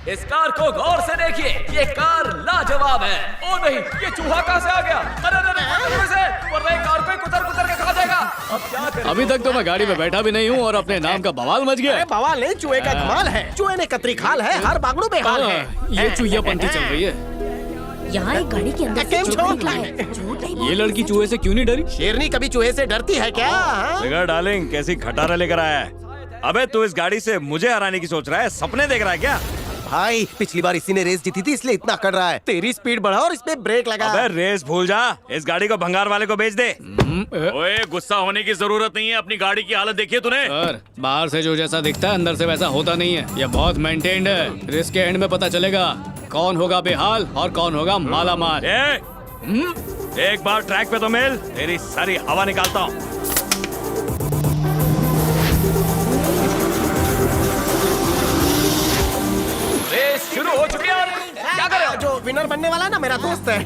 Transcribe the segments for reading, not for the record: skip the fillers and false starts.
इस कार को गौर से देखिए, ये कार लाजवाब है। ओ नहीं, ये चूहा कहाँ से आ गया? अरे वरना कार पे कुतर के खा जाएगा। अब क्या करें? अभी तक तो मैं गाड़ी में बैठा भी नहीं हूँ और अपने नाम का बवाल मच गया। बवाल नहीं, चूहे का कमाल है। चूहे ने कतरी खाल है, हर बागड़ू में हाल है। ये चूहियापंती चल रही है। यहाँ एक गाड़ी के अंदर से चूहा निकला है। ये लड़की चूहे से क्यों नहीं डरी? शेरनी कभी चूहे से डरती है क्या? देखा डार्लिंग, कैसी खटारा लेकर आया है। अबे तू इस गाड़ी से मुझे हराने की सोच रहा है? सपने देख रहा है क्या? भाई पिछली बार इसी ने रेस जीती थी, इसलिए इतना कर रहा है। तेरी स्पीड बढ़ा और इसमें ब्रेक लगा। अबे रेस भूल जा, इस गाड़ी को भंगार वाले को बेच दे। ओए, गुस्सा होने की जरूरत नहीं है। अपनी गाड़ी की हालत देखिए तूने। सर, बाहर से जो जैसा दिखता है अंदर से वैसा होता नहीं है। ये बहुत मेंटेन्ड है। रेस के एंड में पता चलेगा कौन होगा बेहाल और कौन होगा माला माल। एक बार ट्रैक पे तो मिल, तेरी सारी हवा निकालता हूँ। रेस शुरू हो चुकी है। क्या करें? जो विनर बनने वाला ना मेरा दोस्त है।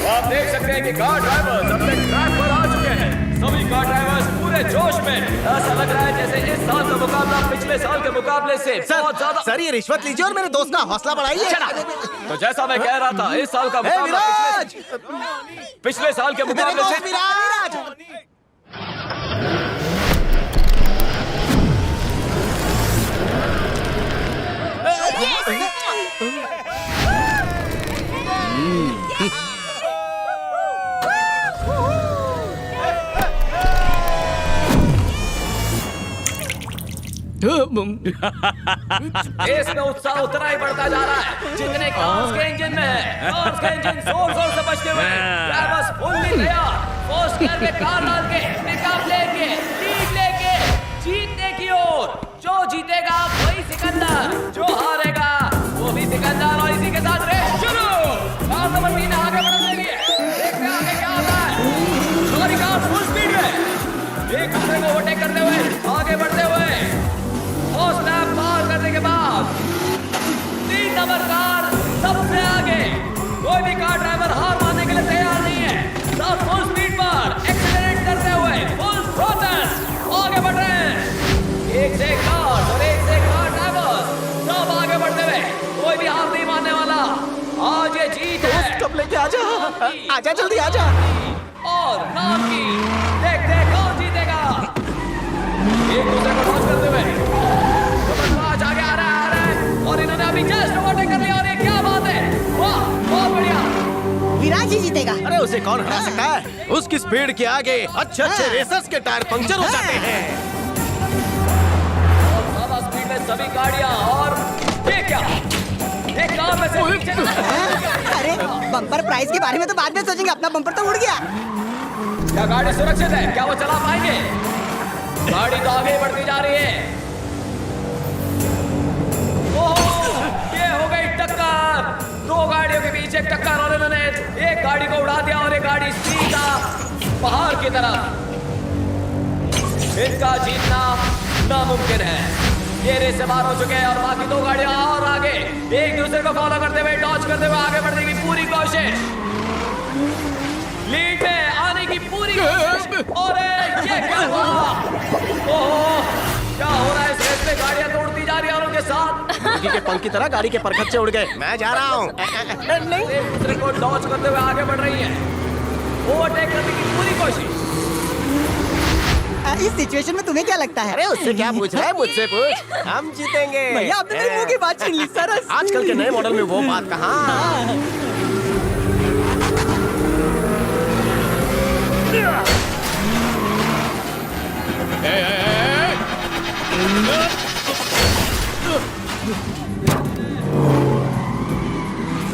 आप देख सकते हैं कि कार ड्राइवर्स अपने ट्रैक पर आ चुके हैं। सभी कार ड्राइवर्स पूरे जोश में। ऐसा लग रहा है जैसे इस साल का मुकाबला पिछले साल के मुकाबले से बहुत ज्यादा। सर ये रिश्वत लीजिए और मेरे दोस्त का हौसला बढ़ाइए। तो जैसा मैं कह रहा था, इस साल का मुकाबला पिछले साल के मुकाबले से इसमें उत्साह उतना ही बढ़ता जा रहा है जितने कार्स के इंजन में है। कार्स के इंजन जोर से बजते हुए ड्राइवर्स फुल्ली तैयार, फोर्स करके कार डाल के पिकअप लेके लीड लेके जीतने की ओर। जो जीतेगा वही सिकंदर, जो हारेगा वो भी सिकंदर। और इसी के साथ रेस शुरू। कार नंबर 3 आगे बढ़ने लगी है। देखते हैं आगे क्या होता है। हमारी कार फुल स्पीड में एक दूसरे को ओवरटेक करते हुए आगे बढ़ते हुए फर्स्ट लैप पार करने के बाद 3 नंबर कार सबसे आगे। कोई भी कार ड्राइवर हार मानने के लिए तैयार नहीं है। सब फुल स्पीड पर एक्सेलरेट करते हुए फुल थ्रॉटल आगे बढ़ रहे हैं। एक से एक कार और एक से एक कार ड्राइवर सब आगे बढ़ते हुए। कोई भी हार नहीं मानने वाला। आज ये जीत है। कब लेके आजा, आजा जल्दी आजा। और नाम की देखते हैं कौन जीतेगा। एक दूसरे को टॉस करते हुए आगे आ रहा है और इन्होंने अभी जस्ट ओवरटेक कर लिया। और ये क्या बात है, वाह बहुत बढ़िया। विराज ही जीतेगा। अरे उसे कौन हरा सकता है? उसकी स्पीड के आगे अच्छे रेसर्स के टायर पंक्चर हो जाते हैं। और ज्यादा स्पीड में सभी गाड़ियां। और ये क्या, एक कार में से पीछे अरे बम्पर प्राइस के बारे में तो बाद में सोचेंगे, अपना बम्पर तो उड़ गया। क्या गाड़ी सुरक्षित है? क्या वो चला पाएंगे? गाड़ी तो आगे बढ़ती जा रही है। ये हो गई टक्कर। 2 गाड़ियों के बीच एक टक्कर और इन्होंने एक गाड़ी को उड़ा दिया और एक गाड़ी सीधा पहाड़ की तरफ। इनका जीतना नामुमकिन है। ये रेस से बाहर हो चुके हैं और बाकी 2 गाड़ियां और आगे एक दूसरे को फॉलो करते हुए डॉज करते हुए आगे बढ़ने की पूरी कोशिश। लीड में आने की पूरी कोशिश। और ये क्या हुआ? ओह, क्या हो रहा है इस रेस में? गाड़ियां तोड़ती जा रही है और उनके साथ मुर्गी के पंख की तरह गाड़ी के परखच्चे उड़ गए। मैं जा रहा हूँ। नहीं, एक दूसरे को डॉज करते हुए आगे बढ़ रही है। ओवरटेक करने की पूरी कोशिश। इस सिचुएशन में तुम्हें क्या लगता है? अरे उससे क्या पूछ रहा है? मुझसे पूछ। हम जीतेंगे। भैया आपने मेरे मुंह की बात छीन ली सर। आजकल के नए मॉडल में वो बात कहाँ।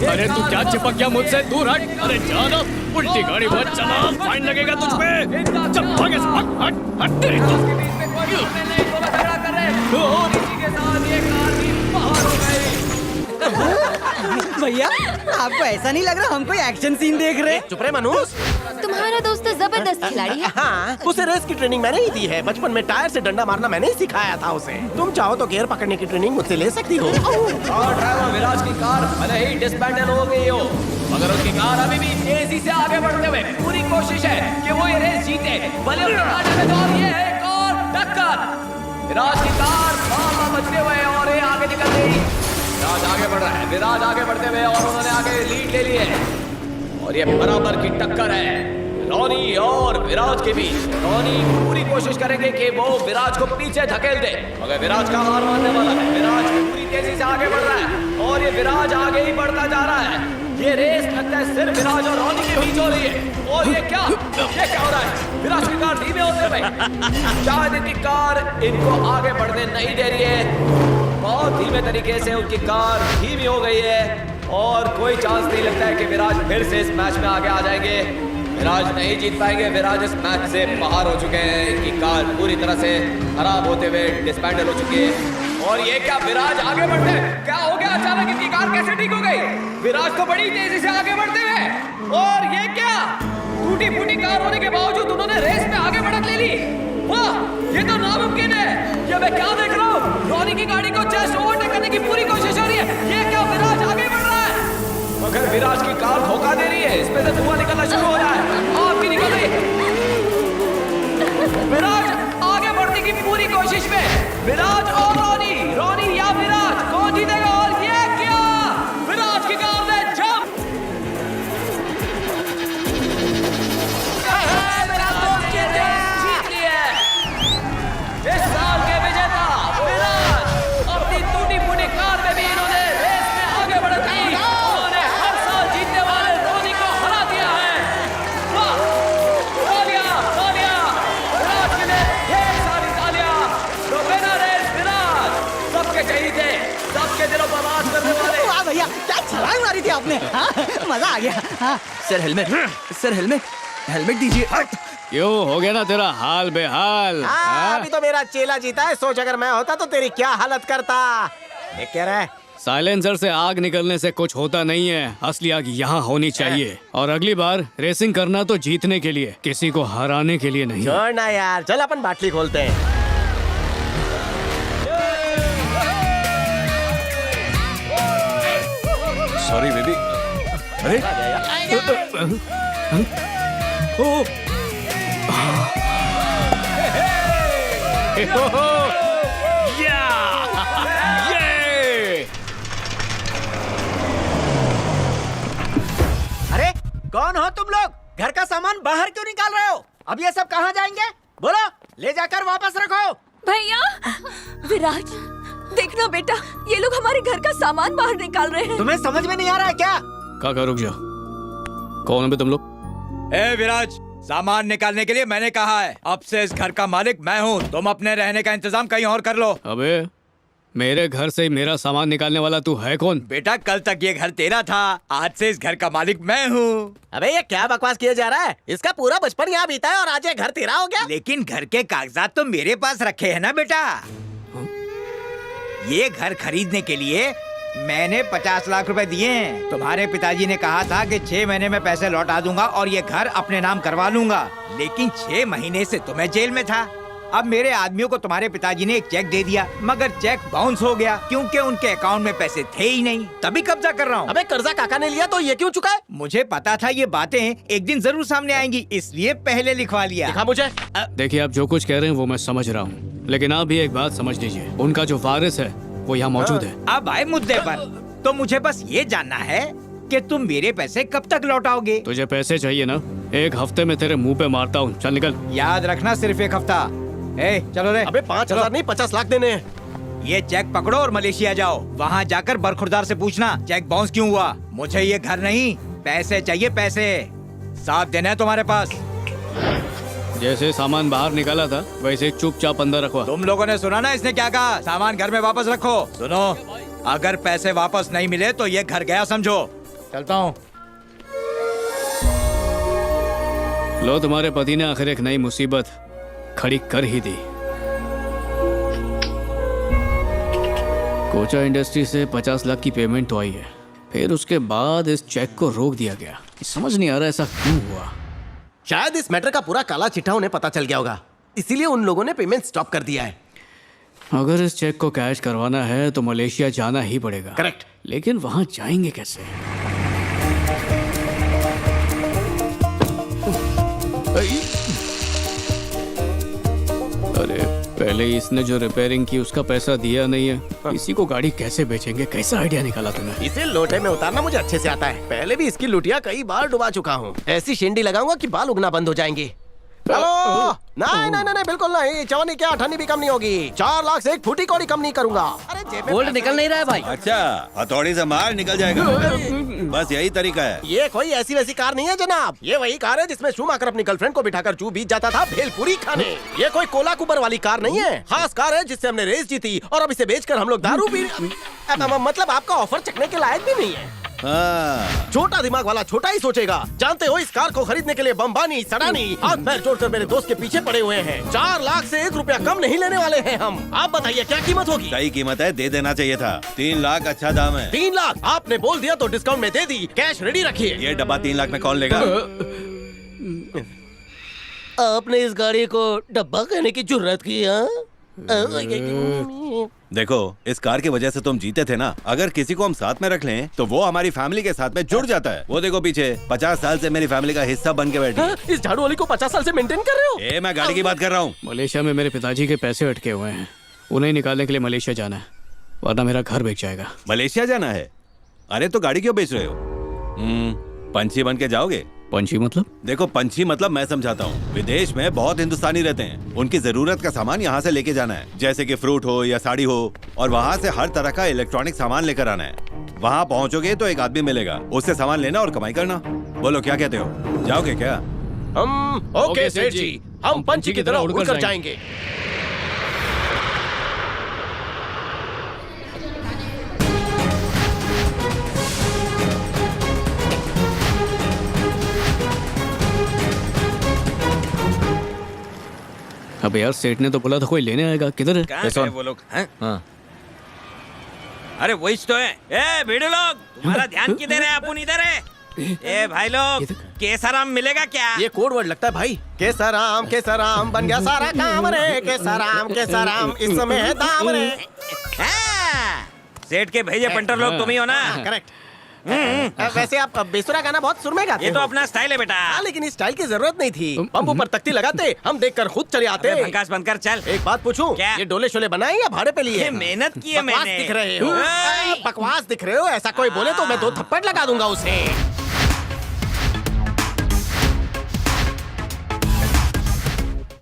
अरे तू क्या चिपक गया मुझसे? दूर हट। अरे जाना, उल्टी गाड़ी मत चला, फाइन लगेगा तुझ पे। चल भागे, हट हट हट तेरी तो। झगड़ा कर रहे हैं और इसी के साथ ये कार भी बाहर हो गई। भैया आपको ऐसा नहीं लग रहा हम कोई एक्शन सीन देख रहे? चुप रहे मनुष। तुम्हारा दोस्त तो जबरदस्त खिलाड़ी है। हाँ, उसे रेस की ट्रेनिंग मैंने ही दी है। बचपन में टायर से डंडा मारना मैंने ही सिखाया था उसे। तुम चाहो तो गियर पकड़ने की ट्रेनिंग मुझसे ले सकती हो। और ड्राइवर विराज की कार भले ही डिस्बैंडल हो गई हो, मगर उसकी कार अभी भी तेजी से आगे बढ़ते हुए पूरी कोशिश है कि वो ये रेस जीते। भले उसकी कार डैमेज और ये है एक और टक्कर। विराज की कार बार-बार बचते हुए और ये आगे निकल गई। विराज आगे बढ़ रहा है, विराज आगे बढ़ते हुए और उन्होंने आगे लीड ले ली है और ये बराबर की टक्कर है रॉनी और विराज के बीच। रॉनी पूरी कोशिश करेंगे कि वो विराज को पीछे धकेल दे, मगर विराज का हार मानने वाला है। विराज पूरी तेजी से आगे बढ़ रहा है और ये विराज आगे ही बढ़ता जा रहा है। ये रेस लगता है सिर्फ विराज और रॉनी के बीच हो रही है। और ये क्या हो रहा है? विराज की कार धीमे होते हुए, शायद इनकी कार इनको आगे बढ़ने नहीं दे रही है। बहुत धीमे तरीके से उनकी कार धीमी हो गई है और कोई चांस नहीं लगता है कि विराज फिर से इस मैच में आगे आ जाएंगे। विराज नहीं जीत पाएंगे, विराज इस मैच से बाहर हो चुके हैं। इनकी कार पूरी तरह से खराब होते हुए डिस्मेंटल हो चुकी है। और ये क्या, विराज आगे बढ़ते हैं? क्या हो गया अचानक? इनकी कार कैसे ठीक हो गई? विराज तो बड़ी तेजी से आगे बढ़ते हुए, और ये क्या, टूटी फूटी कार होने के बावजूद उन्होंने रेस में आगे बढ़त ले ली। वाह, ये तो नामुमकिन है। ये मैं क्या देख रहा हूँ? रॉनी की गाड़ी को जस्ट ओवरटेक करने की पूरी कोशिश हो रही है। ये क्या, विराज आगे बढ़ रहा है, मगर विराज की कार धोखा दे रही है। इसमें से धुआं निकलना शुरू हो रहा है, आग भी निकल रही है। विराज आगे बढ़ने की पूरी कोशिश में, विराज और रॉनी या विराज, कौन जीतेगा? और ये क्या, विराज की कार ने जंप, जीत ली है। इस साल के विजेता विराज, अपनी टूटी फूटी कार में भी इन्होंने रेस में आगे बढ़ दी। उन्होंने हर साल जीतने वाले रॉनी को हरा दिया है। वाह, तालियां, विराज के लिए ढेर सारी तालियां। तो विनर है विराज, सबके चाहिए थे, सबके दिलों पर राज करने वाले। वाह भैया, क्या छलांग मारी थी आपने, हाँ? मजा आ गया। हाँ। सर हेलमेट दीजिए। क्यों हो गया ना तेरा हाल बेहाल? हाँ? अभी तो मेरा चेला जीता है। सोच अगर मैं होता तो तेरी क्या हालत करता। ये क्या रहा है? साइलेंसर से आग निकलने से कुछ होता नहीं है। असली आग यहाँ होनी चाहिए। और अगली बार रेसिंग करना तो जीतने के लिए, किसी को हराने के लिए नहीं। छोड़ ना यार, चल अपन बाटली खोलते हैं। Sorry baby. अरे ओ अरे कौन हो तुम लोग? घर का सामान बाहर क्यों निकाल रहे हो? अब ये सब कहाँ जाएंगे? बोलो, ले जाकर वापस रखो। भैया, विराज, देखना बेटा, ये लोग हमारे घर का सामान बाहर निकाल रहे हैं। तुम्हें समझ में नहीं आ रहा है क्या? काका रुक जाओ, कौन है बे तुम लोग? ए विराज, सामान निकालने के लिए मैंने कहा है। अब से इस घर का मालिक मैं हूँ। तुम अपने रहने का इंतजाम कहीं और कर लो। अबे मेरे घर से मेरा सामान निकालने वाला तू है कौन? बेटा, कल तक ये घर तेरा था, आज से इस घर का मालिक मैं हूँ। अबे ये क्या बकवास किया जा रहा है? इसका पूरा बचपन यहाँ बीता है और आज ये घर तेरा हो गया। लेकिन घर के कागजात तो मेरे पास रखे हैं ना बेटा। ये घर खरीदने के लिए मैंने 50 लाख रुपए दिए हैं। तुम्हारे पिताजी ने कहा था कि 6 महीने में पैसे लौटा दूंगा और ये घर अपने नाम करवा लूंगा, लेकिन 6 महीने से तो मैं जेल में था। अब मेरे आदमियों को तुम्हारे पिताजी ने एक चेक दे दिया, मगर चेक बाउंस हो गया क्योंकि उनके अकाउंट में पैसे थे ही नहीं। तभी कब्जा कर रहा हूँ। अबे कर्जा काका ने लिया तो ये क्यों चुका है? मुझे पता था ये बातें एक दिन जरूर सामने आएंगी, इसलिए पहले लिखवा लिया। दिखा मुझे। देखिए, आप जो कुछ कह रहे हैं वो मैं समझ रहा हूँ, लेकिन आप भी एक बात समझ लीजिए, उनका जो वारिस है वो यहाँ मौजूद है। अब आए मुद्दे पर, तो मुझे बस ये जानना है कि तुम मेरे पैसे कब तक लौटाओगे? तुझे पैसे चाहिए ना? 1 हफ्ते में तेरे मुंह पे मारता हूँ, चल निकल। याद रखना, सिर्फ 1 हफ्ता। ए, चलो रे। अबे 5,000 नहीं 50 लाख देने हैं। ये चेक पकड़ो और मलेशिया जाओ। वहाँ जाकर बरखुरदार से पूछना चेक बाउंस क्यों हुआ। मुझे ये घर नहीं, पैसे चाहिए, पैसे। साथ देना है तुम्हारे पास। जैसे सामान बाहर निकाला था वैसे चुपचाप अंदर रखवा। तुम लोगों ने सुना ना इसने क्या कहा? सामान घर में वापस रखो। सुनो, अगर पैसे वापस नहीं मिले तो ये घर गया समझो। चलता हूँ। लो, तुम्हारे पति ने आखिर एक नई मुसीबत खड़ी कर ही दी। कोचा इंडस्ट्री से 50 लाख की पेमेंट तो आई है, फिर उसके बाद इस चेक को रोक दिया गया। समझ नहीं आ रहा ऐसा क्यों हुआ। शायद इस मैटर का पूरा काला चिट्ठा उन्हें पता चल गया होगा, इसीलिए उन लोगों ने पेमेंट स्टॉप कर दिया है। अगर इस चेक को कैश करवाना है तो मलेशिया जाना ही पड़ेगा। करेक्ट। लेकिन वहां जाएंगे कैसे? अरे पहले इसने जो रिपेयरिंग की उसका पैसा दिया नहीं है। इसी को गाड़ी कैसे बेचेंगे? कैसा आइडिया निकाला तूने? इसे लोटे में उतारना मुझे अच्छे से आता है। पहले भी इसकी लुटिया कई बार डुबा चुका हूँ। ऐसी शेंडी लगाऊंगा कि बाल उगना बंद हो जाएंगे। हेलो, नहीं नहीं नहीं बिल्कुल नहीं। चवन्नी क्या अठन्नी भी कम नहीं होगी। 4 लाख से 1 फुटी कौड़ी कम नहीं करूंगा। अरे जेब में गोल्ड पैसे- निकल नहीं रहा है भाई। अच्छा, हथौड़ी से मार निकल जाएगा। बस यही तरीका है। ये कोई ऐसी वैसी कार नहीं है जनाब। ये वही कार है जिसमें शूमाकर अपनी गर्लफ्रेंड को बिठाकर जू बीच जाता था भेलपुरी खाने। ये कोई कोला कुबर वाली कार नहीं है। खास कार है जिससे हमने रेस जीती और अब इसे बेचकर हम लोग दारू पी मतलब आपका ऑफर चखने के लायक भी नहीं है। हाँ। छोटा दिमाग वाला छोटा ही सोचेगा। जानते हो इस कार को खरीदने के लिए बम्बानी सडानी हाथ पैर जोड़कर मेरे दोस्त के पीछे पड़े हुए हैं। 4 लाख से 1 रुपया कम नहीं लेने वाले हैं हम। आप बताइए क्या कीमत होगी? सही कीमत है, दे देना चाहिए था। 3 लाख अच्छा दाम है। 3 लाख आपने बोल दिया तो डिस्काउंट में दे दी। कैश रेडी रखिए। ये डब्बा 3 लाख में कौन लेगा? आपने इस गाड़ी को डब्बा कहने की जुर्रत की? देखो, इस कार की वजह से तुम जीते थे ना। अगर किसी को हम साथ में रख लें तो वो हमारी फैमिली के साथ में जुड़ जाता है। वो देखो पीछे 50 साल से मेरी फैमिली का हिस्सा बन के बैठी। इस झाड़ू वाली को 50 साल से मेंटेन कर रहे हो? मैं गाड़ी की बात कर रहा हूँ। मलेशिया में मेरे पिताजी के पैसे अटके हुए हैं। उन्हें निकालने के लिए मलेशिया जाना है, वरना मेरा घर बिक जाएगा। मलेशिया जाना है? अरे तो गाड़ी क्यों बेच रहे हो? पंछी बन के जाओगे? पंछी मतलब? देखो, पंछी मतलब मैं समझाता हूँ। विदेश में बहुत हिंदुस्तानी रहते हैं। उनकी जरूरत का सामान यहाँ से लेके जाना है, जैसे कि फ्रूट हो या साड़ी हो, और वहाँ से हर तरह का इलेक्ट्रॉनिक सामान लेकर आना है। वहाँ पहुँचोगे तो एक आदमी मिलेगा, उससे सामान लेना और कमाई करना। बोलो क्या कहते हो, जाओगे क्या? ओके सेठ जी, हम पंछी की तरह उड़कर जाएंगे। अब यार सेठ ने तो बोला था कोई लेने आएगा। किधर है? कहाँ है वो लोग? हाँ? अरे वही तो है। ए भिड़ो लोग, तुम्हारा ध्यान किधर है? अपन इधर है। ए भाई लोग, केसराम मिलेगा क्या? ये कोड वर्ड लगता है भाई। केसराम बन गया सारा काम रे। केसराम इस समय है दाम रे। हाँ, सेठ के भेजे पंटर लोग तुम ही हो ना? करेक्ट। वैसे आप बेसुरा गाना बहुत सुर में गाते ये तो हो। अपना स्टाइल है बेटा। लेकिन इस स्टाइल की जरूरत नहीं थी। पंप ऊपर तख्ती लगाते, हम देखकर खुद चले आते। भंकास बंद कर, चल। एक बात पूछूं, क्या? ये डोले शोले बनाए या भाड़े पे लिए? ये मेहनत की है बकवास मैंने। दिख रहे हो। बकवास दिख रहे हो। ऐसा कोई बोले तो मैं 2 थप्पड़ लगा दूंगा उसे।